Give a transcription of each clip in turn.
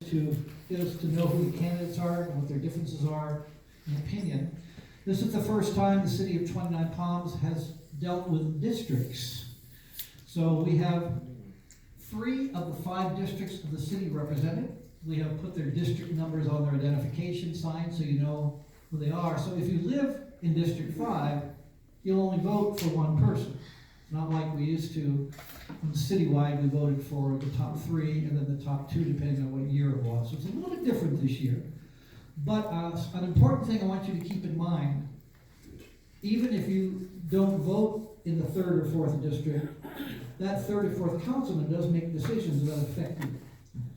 to get us to know who the candidates are and what their differences are in opinion. This is the first time the city of 29 Palms has dealt with districts. So we have 3 of the 5 districts of the city represented. We have put their district numbers on their identification sign so you know who they are. So if you live in District 5, you'll only vote for one person. Not like we used to. Citywide, we voted for the top 3 and then the top 2, depending on what year it was. So it's a little bit different this year. But an important thing I want you to keep in mind, even if you don't vote in the 3rd or 4th district, that 3rd or 4th councilman does make decisions that affect you.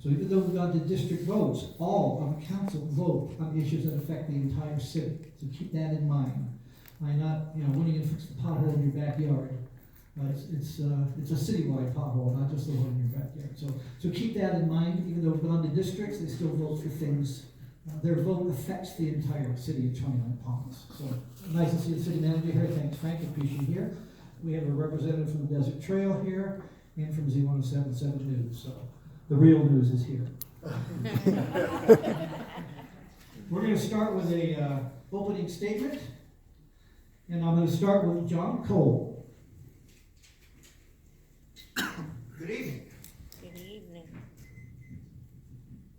So even though we've gone to district votes, all of the council vote on issues that affect the entire city. So keep that in mind. I'm not, when are you going to fix the pothole in your backyard? It's a citywide pothole, not just the one in your backyard. So keep that in mind. Even though we've gone to districts, they still vote for things. Their vote affects the entire city of 29 Palms. So nice to see the city manager here. Thanks, Frank. Appreciate you here. We have a representative from the Desert Trail here and from Z1077 News. So the real news is here. We're going to start with a opening statement, and I'm going to start with John Cole. Good evening. Good evening.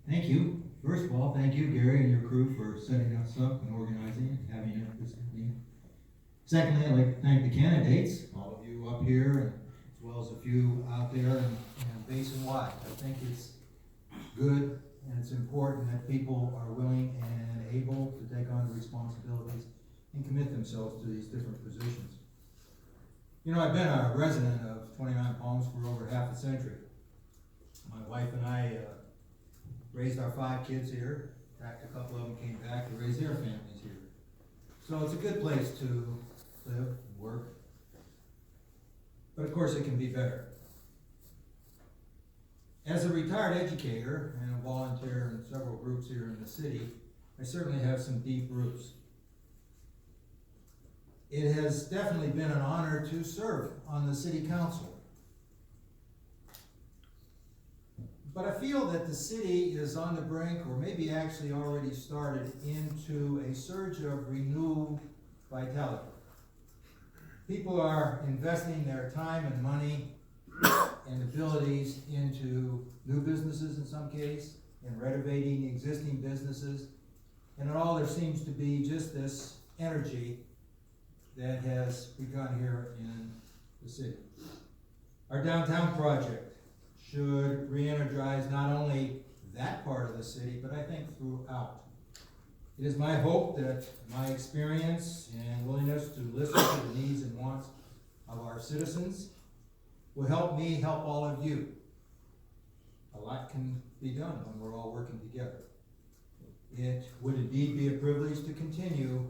Thank you. First of all, thank you, Gary, and your crew for setting us up and organizing and having it this evening. Secondly, I'd like to thank the candidates, all of you up here, and as well as a few out there and basin-wide. I think it's good and it's important that people are willing and able to take on the responsibilities and commit themselves to these different positions. I've been a resident of 29 Palms for over half a century. My wife and I raised our 5 kids here. In fact, a couple of them came back to raise their families here. So it's a good place to live and work. But of course it can be better. As a retired educator and a volunteer in several groups here in the city, I certainly have some deep roots. It has definitely been an honor to serve on the city council. But I feel that the city is on the brink, or maybe actually already started, into a surge of renewed vitality. People are investing their time and money and abilities into new businesses in some case, and renovating existing businesses. And in all, there seems to be just this energy that has begun here in the city. Our downtown project should re-energize not only that part of the city, but I think throughout. It is my hope that my experience and willingness to listen to the needs and wants of our citizens will help me help all of you. A lot can be done when we're all working together. It would indeed be a privilege to continue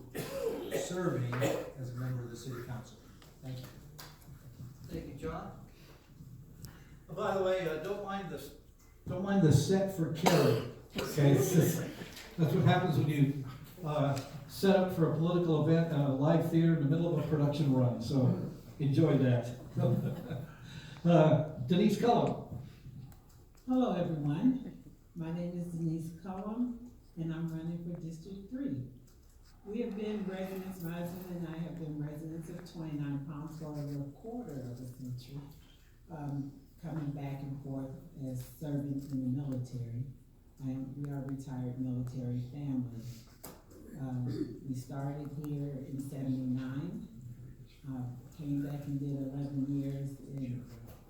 serving as a member of the City Council. Thank you. Thank you, John. By the way, don't mind the set for Kerry. Okay, that's what happens when you set up for a political event at a live theater in the middle of a production run. So enjoy that. Denise Cullum. Hello, everyone. My name is Denise Cullum, and I'm running for District 3. We have been residents, my husband and I have been residents of 29 Palms for over a quarter of a century, coming back and forth as serving in the military. We are a retired military family. We started here in '79, came back and did 11 years in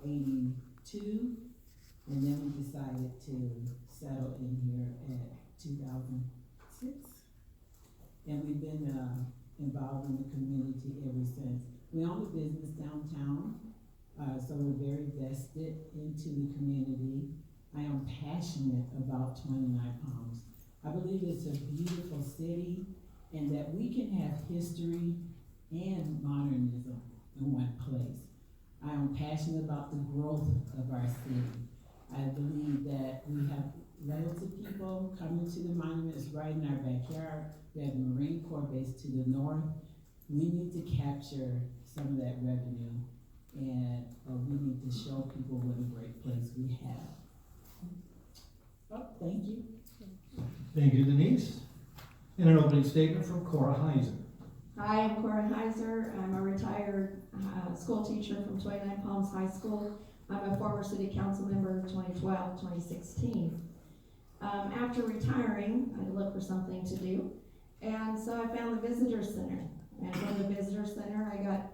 '82, and then we decided to settle in here at 2006. And we've been involved in the community ever since. We own a business downtown, so we're very vested into the community. I am passionate about 29 Palms. I believe it's a beautiful city and that we can have history and modernism in one place. I am passionate about the growth of our city. I believe that we have loads of people coming to the monuments right in our backyard. We have a Marine Corps base to the north. We need to capture some of that revenue, and we need to show people what a great place we have. Oh, thank you. Thank you, Denise. And an opening statement from Cora Heiser. Hi, I'm Cora Heiser. I'm a retired school teacher from Twentynine Palms High School. I'm a former city council member of 2012, 2016. After retiring, I looked for something to do, and so I found the visitor center. And from the visitor center, I got,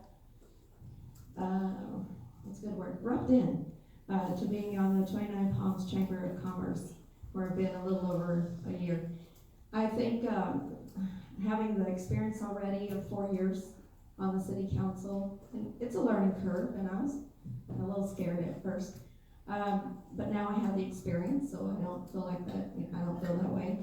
what's a good word, roped in to being on the Twentynine Palms Chamber of Commerce, where I've been a little over a year. I think having the experience already of 4 years on the city council, and it's a learning curve, and I was a little scared at first, but now I have the experience, so I don't feel like that. I don't feel that way,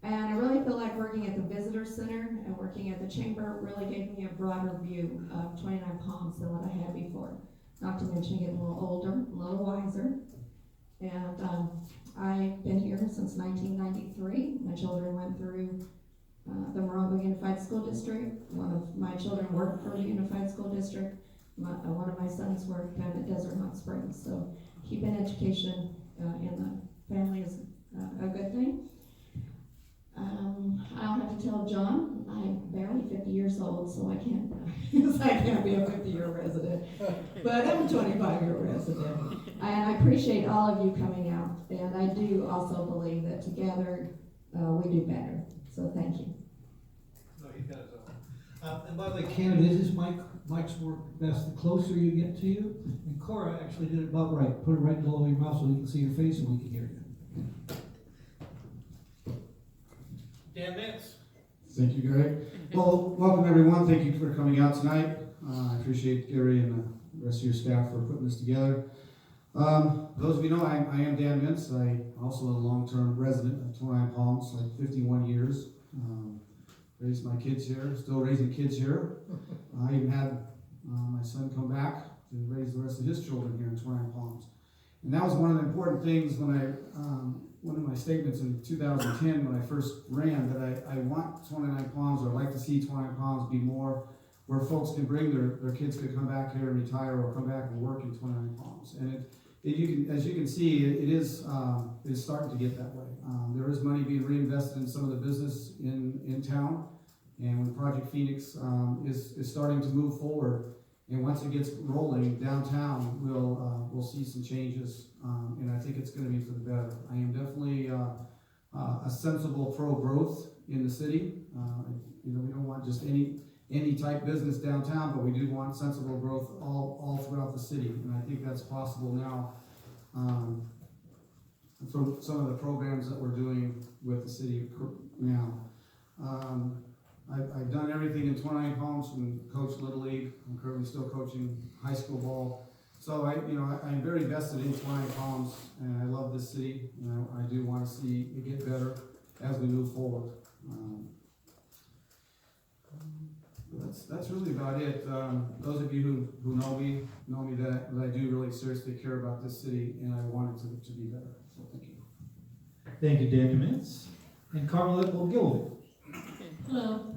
and I really feel like working at the visitor center and working at the chamber really gave me a broader view of Twentynine Palms than what I had before. Not to mention getting a little older, a little wiser, and I've been here since 1993. My children went through the Morongo Unified School District. One of my children worked for the Unified School District. One of my sons worked down at Desert Hot Springs. So keeping education in the family is a good thing. I don't have to tell John, I'm barely 50 years old, so I can't be a 50-year resident. But I'm a 25-year resident. And I appreciate all of you coming out. And I do also believe that together we do better. So thank you. No, he does. And by the way, candidates, his mics work best the closer you get to you. And Cora actually did it about right. Put it right below your mouth so we can see your face and we can hear you. Dan Mintz. Thank you, Gary. Well, welcome everyone. Thank you for coming out tonight. I appreciate Gary and the rest of your staff for putting this together. Those of you know, I am Dan Mintz. I also a long-term resident of Twentynine Palms, like 51 years. Raised my kids here, still raising kids here. I even had my son come back to raise the rest of his children here in Twentynine Palms. And that was one of the important things when one of my statements in 2010 when I first ran, that I want Twentynine Palms, or I'd like to see Twentynine Palms be more where folks can bring their kids could come back here and retire or come back and work in Twentynine Palms. And as you can see, it is starting to get that way. There is money being reinvested in some of the business in town, and when Project Phoenix is starting to move forward, and once it gets rolling downtown, we'll see some changes, and I think it's going to be for the better. I am definitely a sensible pro-growth in the city. We don't want just any type business downtown, but we do want sensible growth all throughout the city, and I think that's possible now from some of the programs that we're doing with the city now. I've done everything in Twentynine Palms, from coach Little League. I'm currently still coaching high school ball. So I'm very vested in Twentynine Palms, and I love this city. I do want to see it get better as we move forward. That's really about it. Those of you who know me that I do really seriously care about this city, and I want it to be better. So thank you. Thank you, Daniel Mintz. And Carmelette Ogilvy. Hello,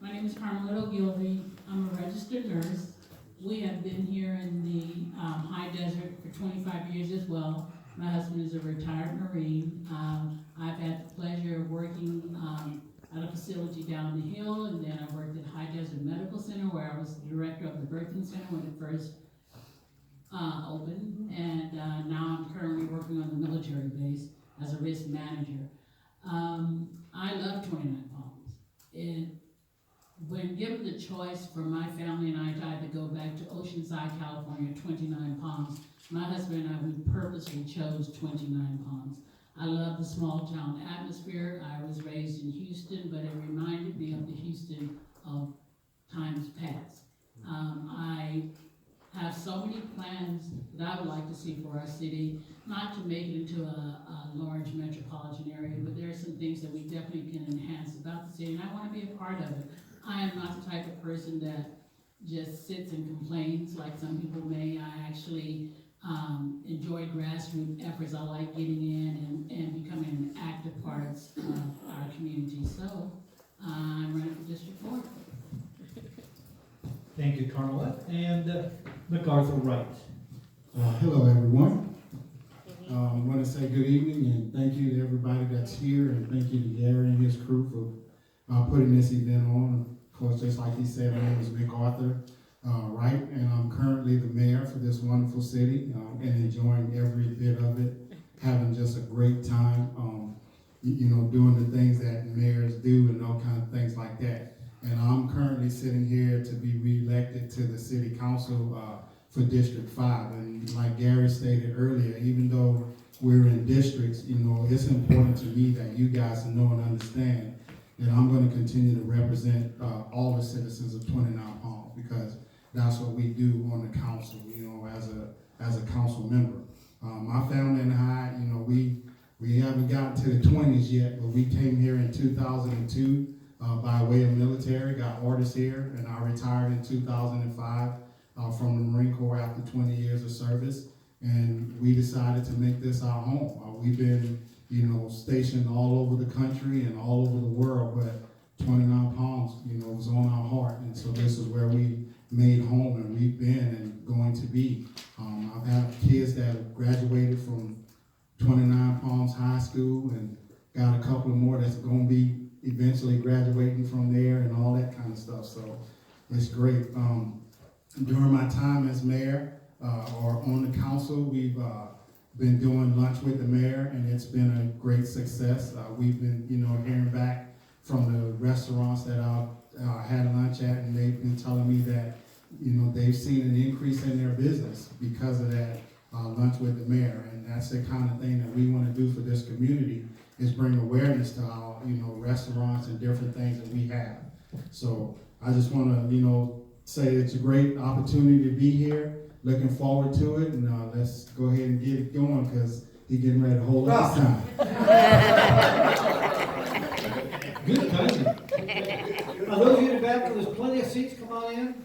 my name is Carmelette Ogilvy. I'm a registered nurse. We have been here in the high desert for 25 years as well. My husband is a retired Marine. I've had the pleasure of working at a facility down the hill, and then I worked at High Desert Medical Center, where I was the director of the birthing center when it first opened, and now I'm currently working on the military base as a risk manager. I love Twentynine Palms. When given the choice for my family and I to either go back to Oceanside, California, Twentynine Palms, my husband and I, we purposely chose Twentynine Palms. I love the small town atmosphere. I was raised in Houston, but it reminded me of the Houston of times past. I have so many plans that I would like to see for our city, not to make it into a large metropolitan area, but there are some things that we definitely can enhance about the city, and I want to be a part of it. I am not the type of person that just sits and complains like some people may. I actually enjoy grassroots efforts. I like getting in and becoming an active part of our community. So I'm running for District 4. Thank you, Carmelette. And MacArthur Wright. Hello, everyone. I want to say good evening and thank you to everybody that's here, and thank you to Gary and his crew for putting this event on. Of course, just like he said, my name is MacArthur Wright, and I'm currently the mayor for this wonderful city, and enjoying every bit of it, having just a great time, doing the things that mayors do and all kinds of things like that. And I'm currently sitting here to be reelected to the city council for District 5. And like Gary stated earlier, even though we're in districts, it's important to me that you guys know and understand that I'm going to continue to represent all the citizens of 29 Palms, because that's what we do on the council, as a council member. My family and I, we haven't gotten to the 20s yet, but we came here in 2002 by way of military, got orders here, and I retired in 2005 from the Marine Corps after 20 years of service, and we decided to make this our home. We've been, stationed all over the country and all over the world, but 29 Palms, was on our heart, and so this is where we made home, and we've been and going to be. I've had kids that have graduated from 29 Palms High School, and got a couple more that's going to be eventually graduating from there and all that kind of stuff. So it's great. During my time as mayor or on the council, we've been doing lunch with the mayor, and it's been a great success. We've been, hearing back from the restaurants that I've had lunch at, and they've been telling me that, they've seen an increase in their business because of that lunch with the mayor. And that's the kind of thing that we want to do for this community, is bring awareness to our, restaurants and different things that we have. So I just want to, say it's a great opportunity to be here. Looking forward to it, and let's go ahead and get it going, because he's getting ready to hold up his time. Good timing. Those of you in the back, there's plenty of seats, come on in.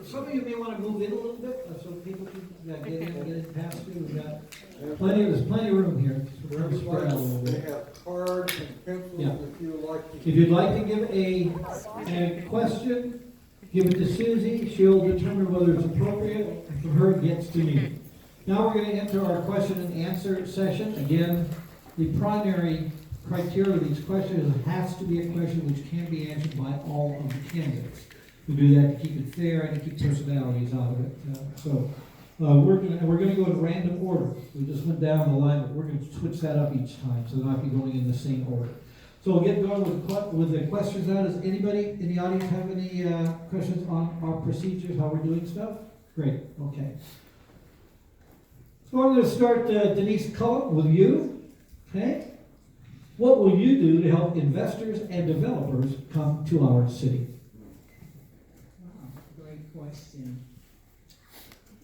Some of you may want to move in a little bit, so people can get in past you. We've got there's plenty of room here. So we're spread out a little They bit. have cards and pencils Yeah. if you would like to. If you'd like to give a question, give it to Susie. She'll determine whether it's appropriate, and from her it gets to me. Now we're going to enter our question and answer session. Again, the primary criteria of these questions is it has to be a question which can be answered by all of the candidates. We do that to keep it fair and to keep personalities out of it. We're going to go in random order. We just went down the line, but we're going to switch that up each time, so they'll not be going in the same order. So we'll get going with the questions now. Does anybody in the audience have any questions on our procedures, how we're doing stuff? Great, okay. So I'm going to start, Denise Cullen, with you. Okay? What will you do to help investors and developers come to our city? Wow, great question.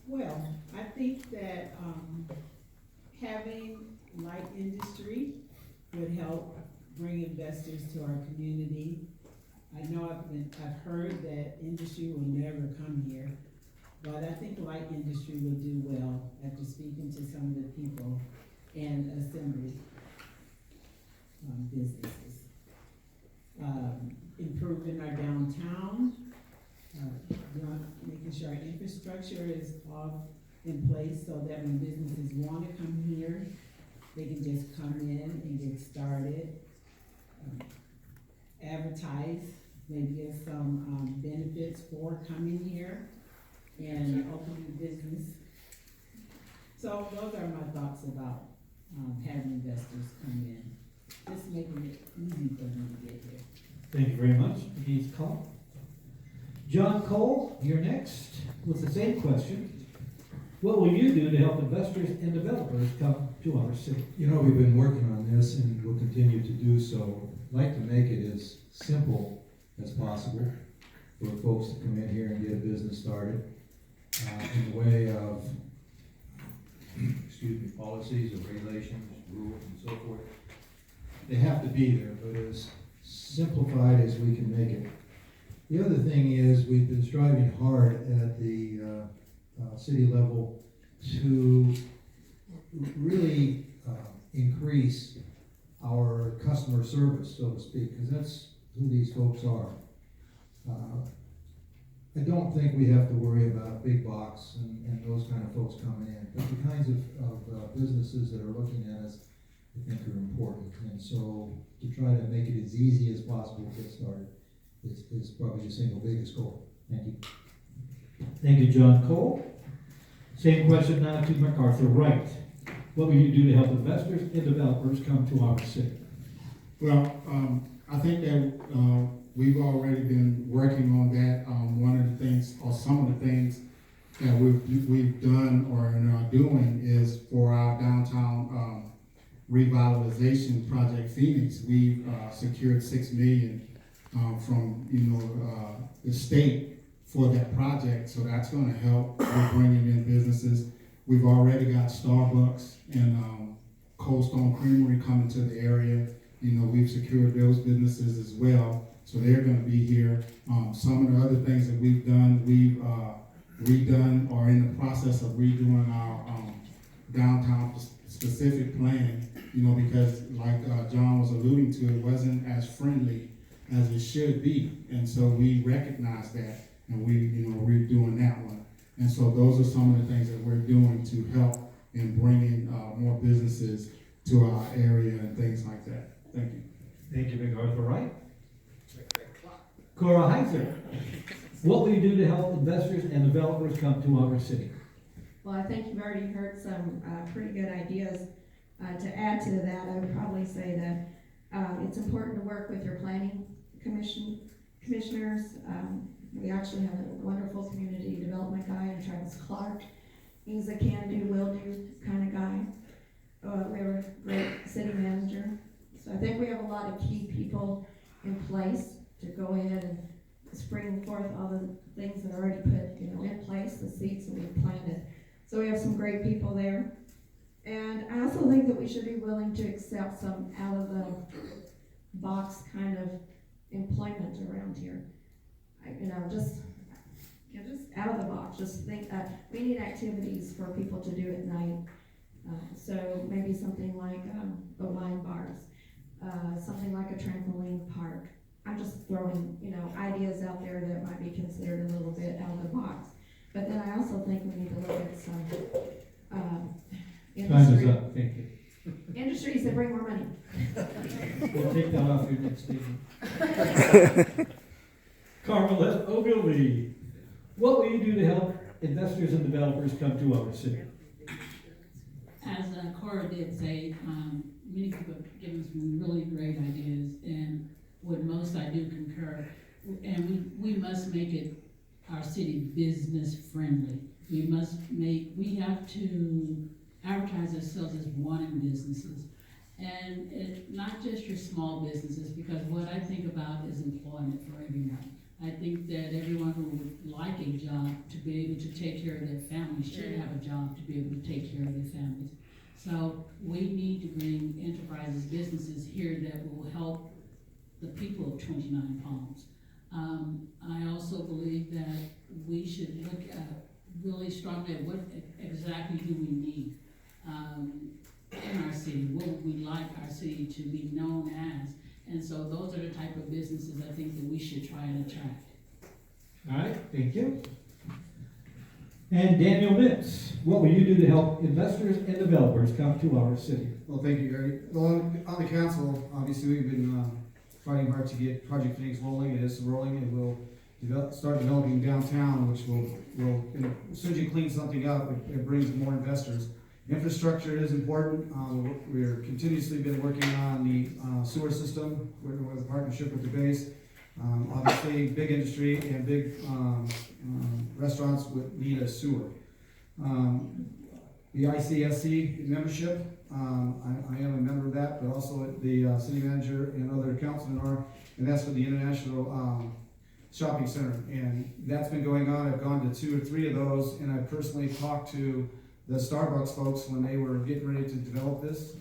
Well, I think that having light industry would help bring investors to our community. I know I've heard that industry will never come here, but I think light industry will do well after speaking to some of the people and assembly businesses. Improving our downtown, making sure our infrastructure is all in place so that when businesses want to come here, they can just come in and get started. Advertise, maybe give some benefits for coming here and opening a business. So those are my thoughts about having investors come in, just making it easy for them to get here. Thank you very much, Denise Cullen. John Cole, you're next with the same question. What will you do to help investors and developers come to our city? We've been working on this and will continue to do so. I'd like to make it as simple as possible for folks to come in here and get a business started in the way of, policies or regulations, rules, and so forth. They have to be there, but as simplified as we can make it. The other thing is we've been striving hard at the city level to really increase our customer service, so to speak, because that's who these folks are. I don't think we have to worry about big box and those kind of folks coming in. But the kinds of businesses that are looking at us, I think are important. And so to try to make it as easy as possible to get started is probably the single biggest goal. Thank you. Thank you, John Cole. Same question now to MacArthur Wright. What will you do to help investors and developers come to our city? Well, I think that we've already been working on that. One of the things, or some of the things that we've done or are doing is for our downtown revitalization project Phoenix. We've secured $6 million from the state for that project, so that's going to help with bringing in businesses. We've already got Starbucks and Cold Stone Creamery coming to the area. We've secured those businesses as well, so they're going to be here. Some of the other things that we've done, we've redone or in the process of redoing our downtown specific plan, because like John was alluding to, it wasn't as friendly as it should be. And so we recognize that, and we're doing that one. And so those are some of the things that we're doing to help in bringing more businesses to our area and things like that. Thank you. Thank you, MacArthur Wright. Cora Heiser. What will you do to help investors and developers come to our city? Well, I think you've already heard some pretty good ideas. To add to that, I would probably say that it's important to work with your planning commissioners. We actually have a wonderful community development guy in Travis Clark. He's a can-do, will-do kind of guy. We have a great city manager. So I think we have a lot of key people in place to go ahead and spring forth all the things that are already put in place, the seeds that we've planted. So we have some great people there. And I also think that we should be willing to accept some out of the box kind of employment around here. Just out of the box. Just think we need activities for people to do at night. So maybe something like the wine bars, something like a trampoline park. I'm just throwing ideas out there that might be considered a little bit out of the box. But then I also think we need to look at some Time is up, thank you. industries that bring more money. We'll take that off your next statement. Carmelette Ogilvy. What will you do to help investors and developers come to our city? As Cora did say, many people have given some really great ideas, and with most I do concur. And we must make it our city business friendly. We have to advertise ourselves as wanting businesses. And not just your small businesses, because what I think about is employment for everyone. I think that everyone who would like a job to be able to take care of their families should have a job to be able to take care of their families. So we need to bring enterprises, businesses here that will help the people of 29 Palms. I also believe that we should look really strongly at what exactly do we need in our city. What would we like our city to be known as? And so those are the type of businesses I think that we should try and attract. All right, thank you. And Daniel Mintz, what will you do to help investors and developers come to our city? Well, thank you, Gary. Well, on the council, obviously, we've been fighting hard to get Project Phoenix rolling. It is rolling, and we'll start developing downtown, which will as soon as you clean something up, it brings more investors. Infrastructure is important. We're continuously been working on the sewer system with a partnership with the base. Obviously, big industry and big restaurants would need a sewer. The ICSC membership, I am a member of that, but also the city manager and other councilmen are, and that's for the International Shopping Center. And that's been going on. I've gone to 2 or 3 of those, and I personally talked to the Starbucks folks when they were getting ready to develop this.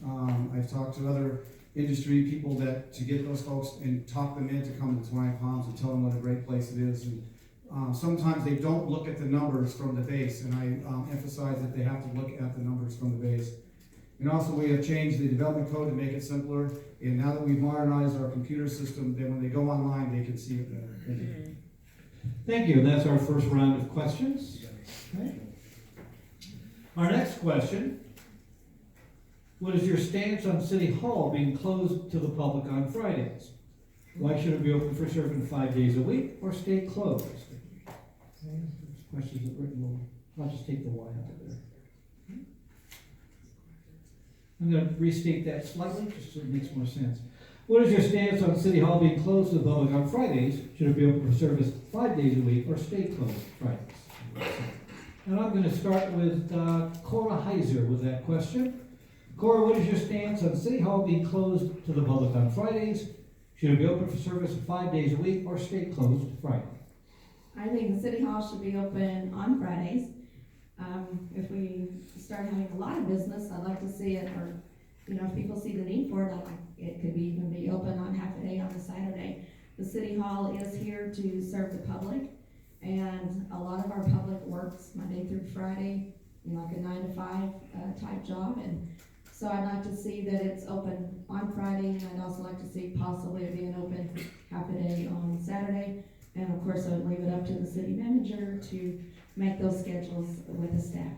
I've talked to other industry people to get those folks and talk them in to come to Twentynine Palms and tell them what a great place it is. And sometimes they don't look at the numbers from the base, and I emphasize that they have to look at the numbers from the base. And also we have changed the development code to make it simpler, and now that we've modernized our computer system, then when they go online, they can see it better. Thank you. Thank you. That's our first round of questions. Okay. Our next question: what is your stance on City Hall being closed to the public on Fridays? Why should it be open for serving 5 days a week or stay closed? Okay. Questions are written. I'll just take the Y out of there. I'm going to restate that slightly, just so it makes more sense. What is your stance on City Hall being closed to the public on Fridays? Should it be open for service 5 days a week or stay closed Fridays? And I'm going to start with Cora Heiser with that question. Cora, what is your stance on City Hall being closed to the public on Fridays? Should it be open for service 5 days a week or stay closed Friday? I think the city hall should be open on Fridays. If we start having a lot of business, I'd like to see it, or, if people see the need for it, it could even be open on half a day on a Saturday. The city hall is here to serve the public, and a lot of our public works Monday through Friday, like a 9 to 5 type job, and so I'd like to see that it's open on Friday, and I'd also like to see possibly it being open half a day on Saturday. And of course, I would leave it up to the city manager to make those schedules with the staff.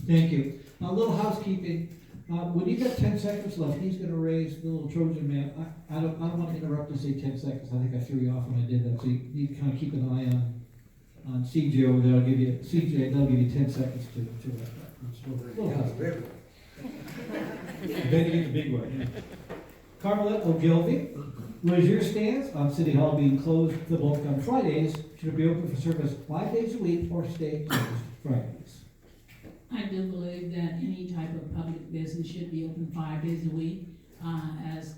Thank you. A little housekeeping. When you got 10 seconds left, he's going to raise the little Trojan man. I don't want to interrupt and say 10 seconds. I think I threw you off when I did that. So you need to kind of keep an eye on CJ over there. I'll give you CJ. They'll give you 10 seconds to wrap up. So, little housekeeping. Then you get the big one. Yeah. Carmelette Ogilvy, what is your stance on City Hall being closed to the public on Fridays? Should it be open for service 5 days a week or stay closed Fridays? I do believe that any type of public business should be open 5 days a week. As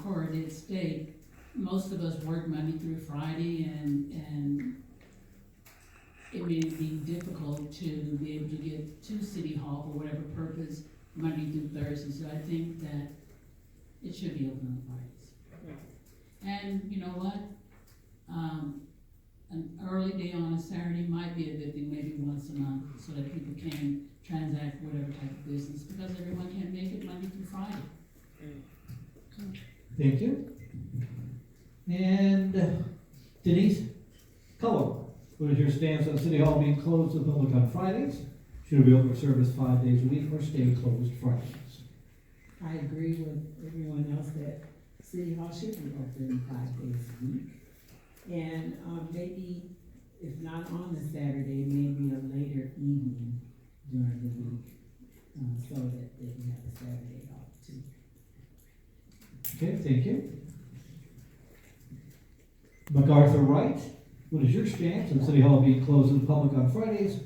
Cora did state, most of us work Monday through Friday, and it may be difficult to be able to get to City Hall for whatever purpose Monday through Thursday. So I think that it should be open on Fridays. And you know what? An early day on a Saturday might be a good thing, maybe once a month, so that people can transact whatever type of business, because everyone can't make it Monday through Friday. Thank you. And Denise Cullum, what is your stance on City Hall being closed to the public on Fridays? Should it be open for service 5 days a week or stay closed Fridays? I agree with everyone else that City Hall should be open 5 days a week. And maybe, if not on a Saturday, maybe a later evening during the week, so that they can have a Saturday off too. Okay, thank you. MacArthur Wright, what is your stance on City Hall being closed to the public on Fridays?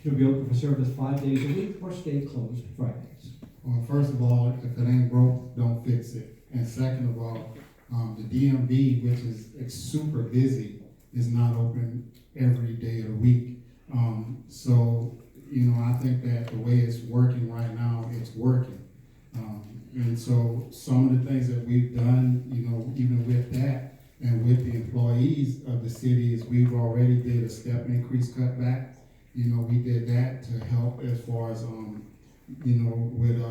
Should it be open for service 5 days a week or stay closed Fridays? Well, first of all, if it ain't broke, don't fix it. And second of all, the DMV, which is super busy, is not open every day of the week. So, I think that the way it's working right now, it's working. And so some of the things that we've done, even with that and with the employees of the city, is we've already did a step increase cutback. We did that to help as far as, with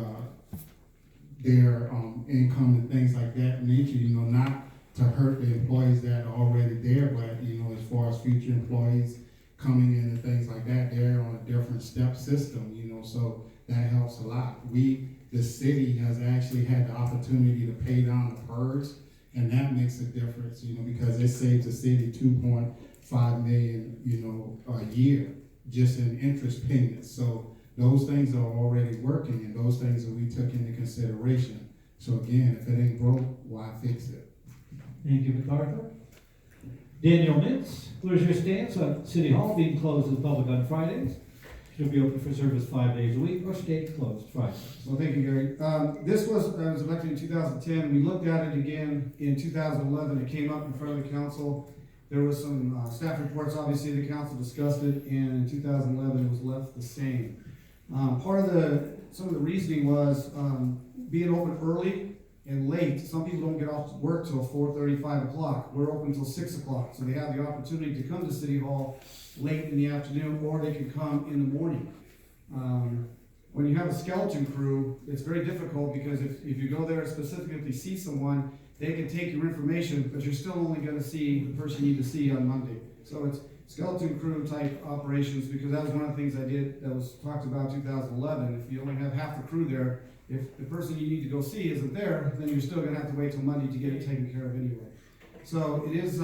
their income and things like that nature, not to hurt the employees that are already there, but, as far as future employees coming in and things like that, they're on a different step system, so that helps a lot. The city has actually had the opportunity to pay down the PERS, and that makes a difference, because it saves the city $2.5 million, a year just in interest payments. So those things are already working, and those things that we took into consideration. So again, if it ain't broke, why fix it? Thank you, MacArthur. Daniel Mintz, what is your stance on City Hall being closed to the public on Fridays? Should it be open for service 5 days a week or stay closed Fridays? Well, thank you, Gary. This was, I was elected in 2010. We looked at it again in 2011. It came up in front of the council. There was some staff reports, obviously the council discussed it, and in 2011 it was left the same. Some of the reasoning was being open early and late. Some people don't get off work till 4:30, 5 o'clock. We're open till 6 o'clock, so they have the opportunity to come to City Hall late in the afternoon, or they can come in the morning. When you have a skeleton crew, it's very difficult, because if you go there specifically see someone, they can take your information, but you're still only going to see the person you need to see on Monday. So it's skeleton crew type operations, because that was one of the things I did, that was talked about 2011. If you only have half the crew there, if the person you need to go see isn't there, then you're still gonna have to wait till Monday to get it taken care of anyway. So it is,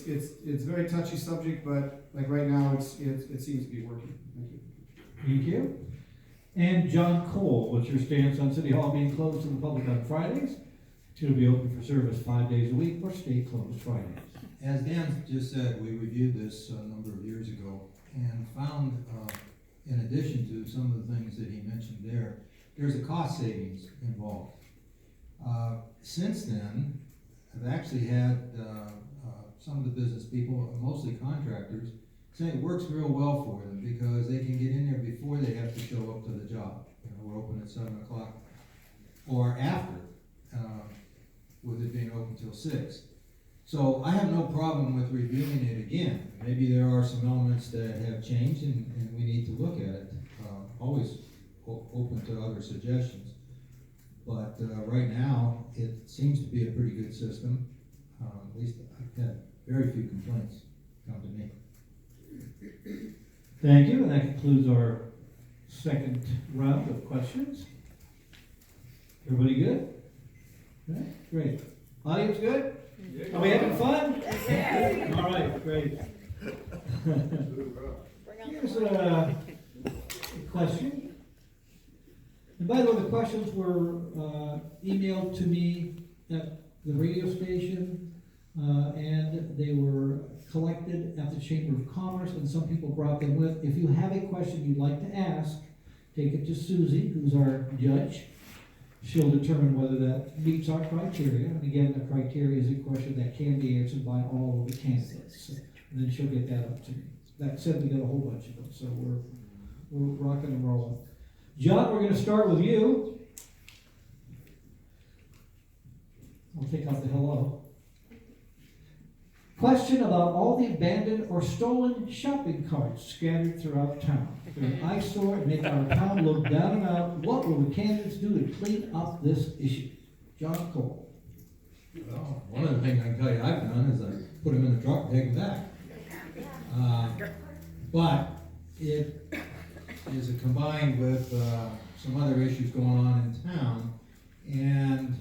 it's a very touchy subject, but like right now, it seems to be working. Thank you. Thank you. And John Cole, what's your stance on City Hall being closed to the public on Fridays? To be open for service 5 days a week or stay closed Fridays? As Dan just said, we reviewed this a number of years ago and found, in addition to some of the things that he mentioned there, there's a cost savings involved. Since then, I've actually had some of the business people, mostly contractors, say it works real well for them because they can get in there before they have to show up to the job. You know, we're open at 7 o'clock, or after, with it being open till 6. So I have no problem with reviewing it again. Maybe there are some elements that have changed and we need to look at it. Always open to other suggestions. But right now, it seems to be a pretty good system. At least I've had very few complaints come to me. Thank you, and that concludes our second round of questions. Everybody good? Okay, great. Audience good? Are we having fun? All right, great. Here's a question. And by the way, the questions were emailed to me at the radio station, and they were collected at the Chamber of Commerce, and some people brought them with. If you have a question you'd like to ask, take it to Susie, who's our judge. She'll determine whether that meets our criteria. And again, the criteria is a question that can be answered by all of the candidates. And then she'll get that up to me. That said, we got a whole bunch of them, so we're rocking and rolling. John, we're going to start with you. I'll take out the hello. Question about all the abandoned or stolen shopping carts scattered throughout town. They're an eyesore and make our town look down and out. What will the candidates do to clean up this issue? John Cole. Well, one of the things I can tell you I've done is I put them in the truck and take them back. But it is combined with some other issues going on in town, and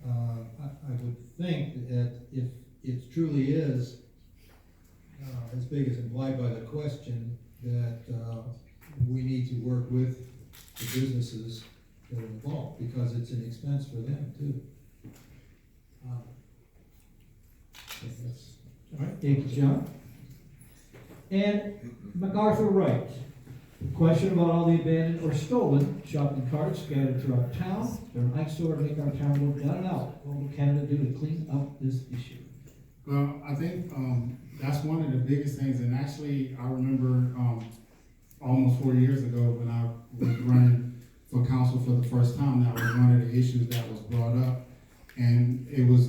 I would think that if it truly is as big as implied by the question, that we need to work with the businesses that are involved, because it's an expense for them too. All right, thank you, John. And MacArthur Wright. Question about all the abandoned or stolen shopping carts scattered throughout town. They're an eyesore to make our town look down and out. What will Canada do to clean up this issue? Well, I think that's one of the biggest things, and actually, I remember almost 4 years ago when I was running for council for the first time, that was one of the issues that was brought up, and it was,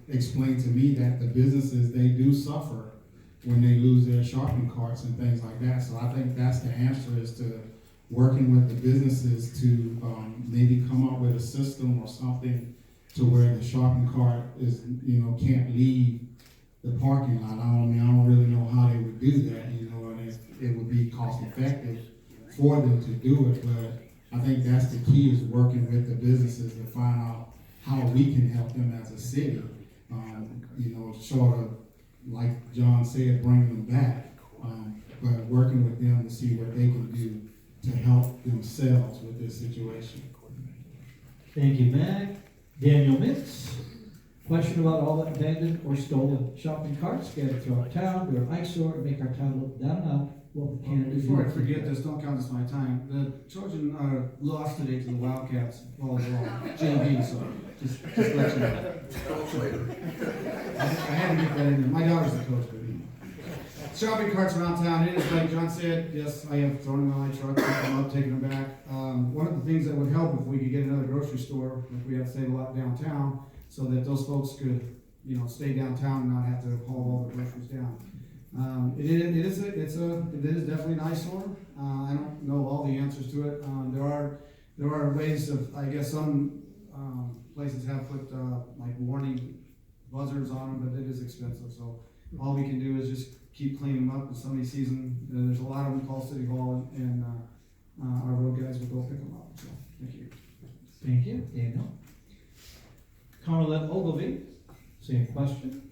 explained to me that the businesses, they do suffer when they lose their shopping carts and things like that. So I think that's the answer, is to working with the businesses to maybe come up with a system or something to where the shopping cart is, can't leave the parking lot. I don't really know how they would do that, and it would be cost effective for them to do it. But I think that's the key, is working with the businesses to find out how we can help them as a city. Short of, like John said, bringing them back, but working with them to see what they can do to help themselves with this situation. Thank you, Mac. Daniel Mintz. Question about all the abandoned or stolen shopping carts scattered throughout town. They're an eyesore to make our town look down and out. What will Canada do? Before I forget this, don't count this my time. The Trojan lost today to the Wildcats volleyball JV, so just let you know. I had to get that in there. My daughter's the coach, but shopping carts around town, it is like John said, yes, I have thrown them in my truck, picked them up, taken them back. One of the things that would help if we could get another grocery store, if we had to save a lot downtown, so that those folks could, stay downtown and not have to haul all the groceries down. It is definitely an eyesore. I don't know all the answers to it. There are ways of, I guess some places have put like warning buzzers on them, but it is expensive. So all we can do is just keep cleaning them up. If somebody sees them, there's a lot of them call City Hall, and our road guys will go pick them up. So, thank you. Thank you, Daniel. Carmelette Ogilvy, same question.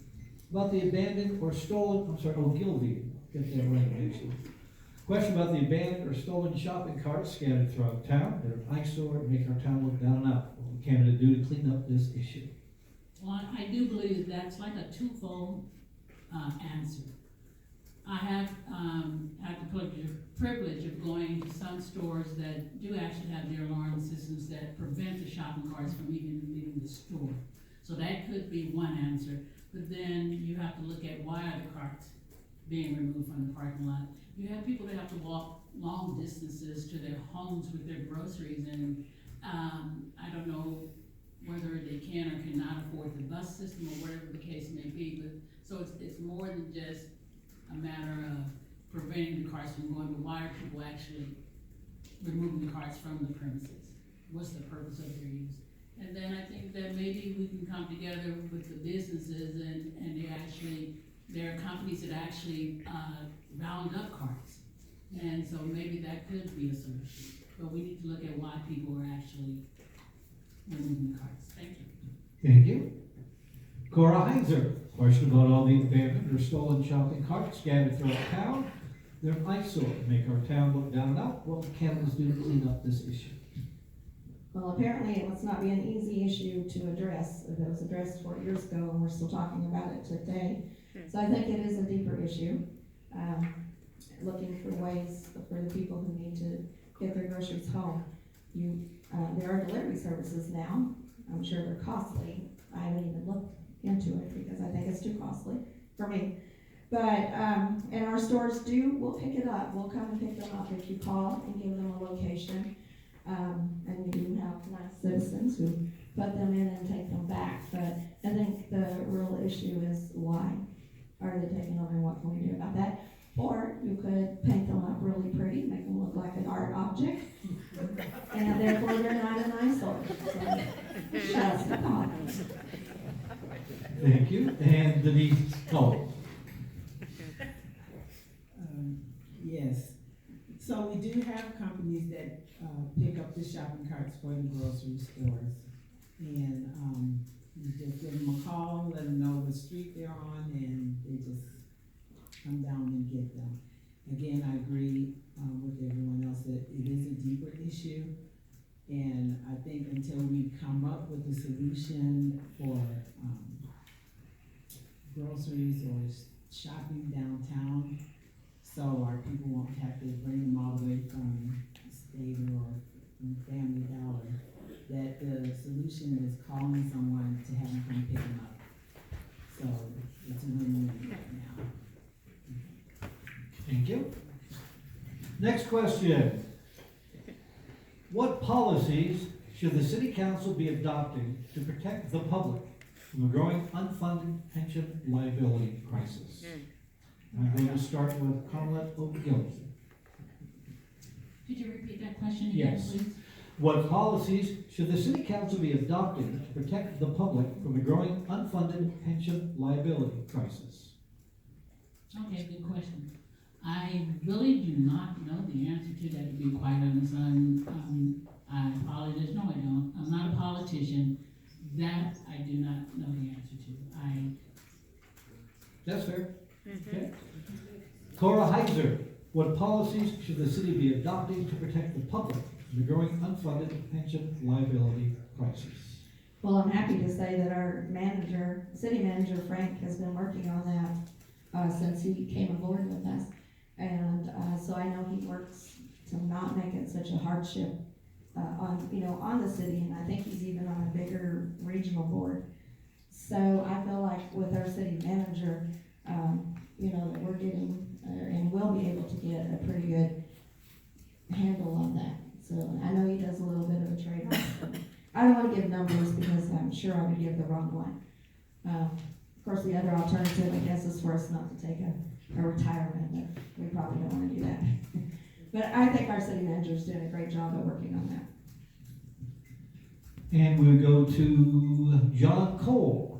About the abandoned or stolen, Ogilvy, get that right, actually. Question about the abandoned or stolen shopping carts scattered throughout town that are an eyesore and make our town look down and out. What can Canada do to clean up this issue? Well, I do believe that's like a twofold answer. I have had the privilege of going to some stores that do actually have their alarm systems that prevent the shopping carts from even leaving the store. So that could be one answer. But then you have to look at why are the carts being removed from the parking lot. You have people that have to walk long distances to their homes with their groceries, and I don't know whether they can or cannot afford the bus system or whatever the case may be. But so it's more than just a matter of preventing the carts from going, but why are people actually removing the carts from the premises? What's the purpose of their use? And then I think that maybe we can come together with the businesses and there are companies that actually round up carts. And so maybe that could be a solution. But we need to look at why people are actually removing the carts. Thank you. Thank you. Cora Heinzer, question about all the abandoned or stolen shopping carts scattered throughout town. They're an eyesore, make our town look down and out. What can Canada's do to clean up this issue? Well, apparently it must not be an easy issue to address. It was addressed 4 years ago, and we're still talking about it today. So I think it is a deeper issue. Looking for ways for the people who need to get their groceries home. There are delivery services now. I'm sure they're costly. I haven't even looked into it because I think it's too costly for me. But, and our stores we'll pick it up. We'll come and pick them up if you call and give them a location. And we do have nice citizens who put them in and take them back. But I think the real issue is why are they taking them and what can we do about that? Or you could paint them up really pretty, make them look like an art object, and therefore they're not an eyesore. So, that's the thought. Thank you. And Denise Cole. Yes. So we do have companies that pick up the shopping carts for the grocery stores. And you just give them a call, let them know what street they're on, and they just come down and get them. Again, I agree with everyone else that it is a deeper issue. And I think until we come up with a solution for groceries or shopping downtown, so our people won't have to bring them all the way from State or from Family Dollar, that the solution is calling someone to have them come pick them up. So it's a win-win right now. Thank you. Next question. What policies should the city council be adopting to protect the public from a growing unfunded pension liability crisis? I'm going to start with Carmelette Ogilvy. Could you repeat that question again, Yes. please? What policies should the city council be adopting to protect the public from a growing unfunded pension liability crisis? Okay, good question. I really do not know the answer to that, to be quite honest. I apologize. No, I don't. I'm not a politician. That I do not know the answer to. That's fair. Okay. Cora Heiser, what policies should the city be adopting to protect the public from the growing unfunded pension liability crisis? Well, I'm happy to say that our city manager Frank, has been working on that since he came aboard with us. And so I know he works to not make it such a hardship on the city, and I think he's even on a bigger regional board. So I feel like with our city manager, that we're getting and will be able to get a pretty good handle on that. So I know he does a little bit of a trade-off. I don't want to give numbers because I'm sure I would give the wrong one. Of course, the other alternative, I guess, is for us not to take a retirement, but we probably don't want to do that. But I think our city manager is doing a great job at working on that. And we go to John Cole.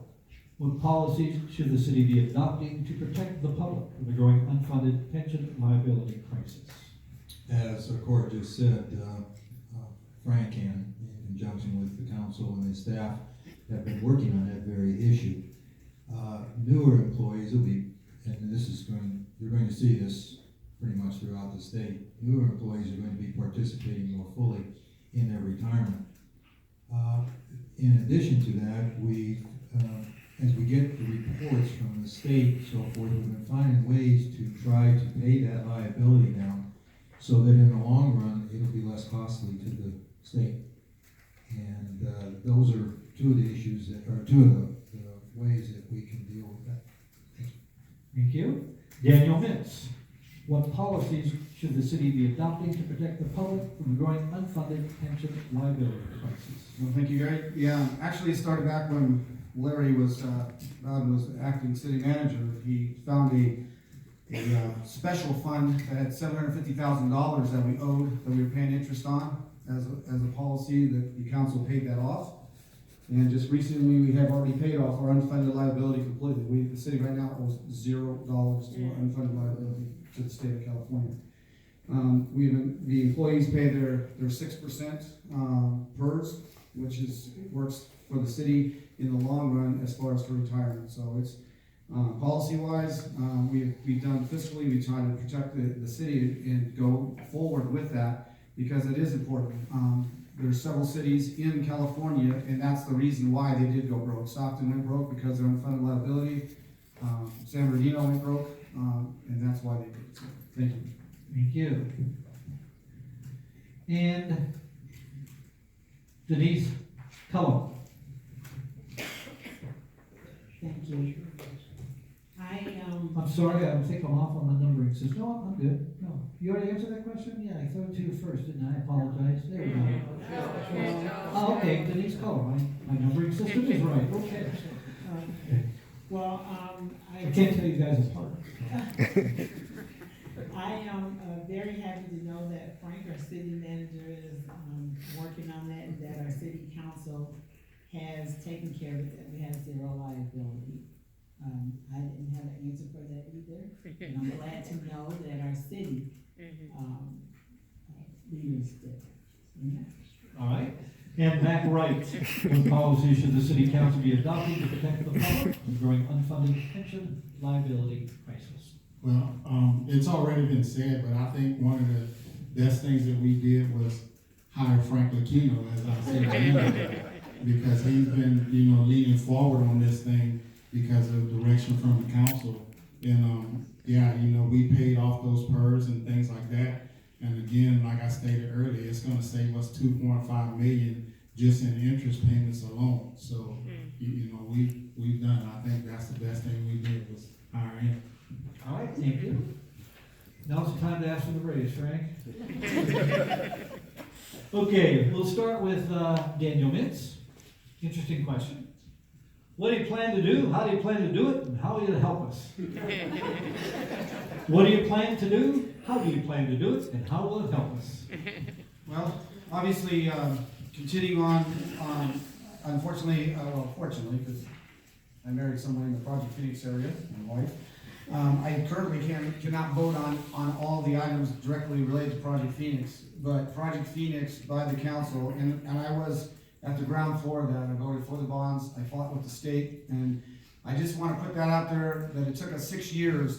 What policies should the city be adopting to protect the public from the growing unfunded pension liability crisis? As the court just said, Frank and in conjunction with the council and the staff have been working on that very issue. Newer employees will be, and this is you're going to see this pretty much throughout the state, newer employees are going to be participating more fully in their retirement. In addition to that, as we get the reports from the state, so forth, we've been finding ways to try to pay that liability down so that in the long run, it'll be less costly to the state. And those are two of the issues two of the ways that we can deal with that. Thank you. Daniel Mintz. What policies should the city be adopting to protect the public from the growing unfunded pension liability crisis? Well, thank you, Gary. Yeah, actually it started back when Larry was acting city manager. He found a special fund that had $750,000 that we owed, that we were paying interest on as a policy that the council paid that off. And just recently, we have already paid off our unfunded liability completely. The city right now owes $0 to our unfunded liability to the state of California. The employees pay their 6% PERS, which works for the city in the long run as far as for retirement. So it's policy-wise, we've done fiscally, we try to protect the city and go forward with that because it is important. There's several cities in California, and that's the reason why they did go broke. Stockton went broke because of their unfunded liability. San Bernardino went broke, and that's why they did. So, thank you. Thank you. And Denise Cullum. Thank you. I'm sorry, I think I'm off on the numbering system. No, I'm good. No. You already answered that question? Yeah, I threw it to you first, didn't I? I apologize. There we go. Oh, okay, Denise Cullum. My numbering system is right. Okay. I can't tell you guys apart. I am very happy to know that Frank, our city manager, is working on that, and that our city council has taken care of it, that we have zero liability. I didn't have an answer for that either, and I'm glad to know that our city leaders did. All right. And Mac Wright. What policies should the city council be adopting to protect the public from the growing unfunded pension liability crisis? Well, it's already been said, but I think one of the best things that we did was hire Frank Lucchino as our city manager, because he's been, leading forward on this thing because of direction from the council. And we paid off those PERS and things like that. And again, like I stated earlier, it's going to save us $2.5 million just in interest payments alone. So, we've done. I think that's the best thing we did was hire him. All right, thank you. Now's the time to ask for the raise, Frank. Okay, we'll start with Daniel Mintz. Interesting question. What do you plan to do? How do you plan to do it? And how will you help us? What do you plan to do? How do you plan to do it? And how will it help us? Well, obviously, continuing on, unfortunately, fortunately, because I married someone in the Project Phoenix area, my wife. I currently cannot vote on all the items directly related to Project Phoenix, but Project Phoenix by the council, and I was at the ground floor of that. I voted for the bonds, I fought with the state, and I just want to put that out there that it took us 6 years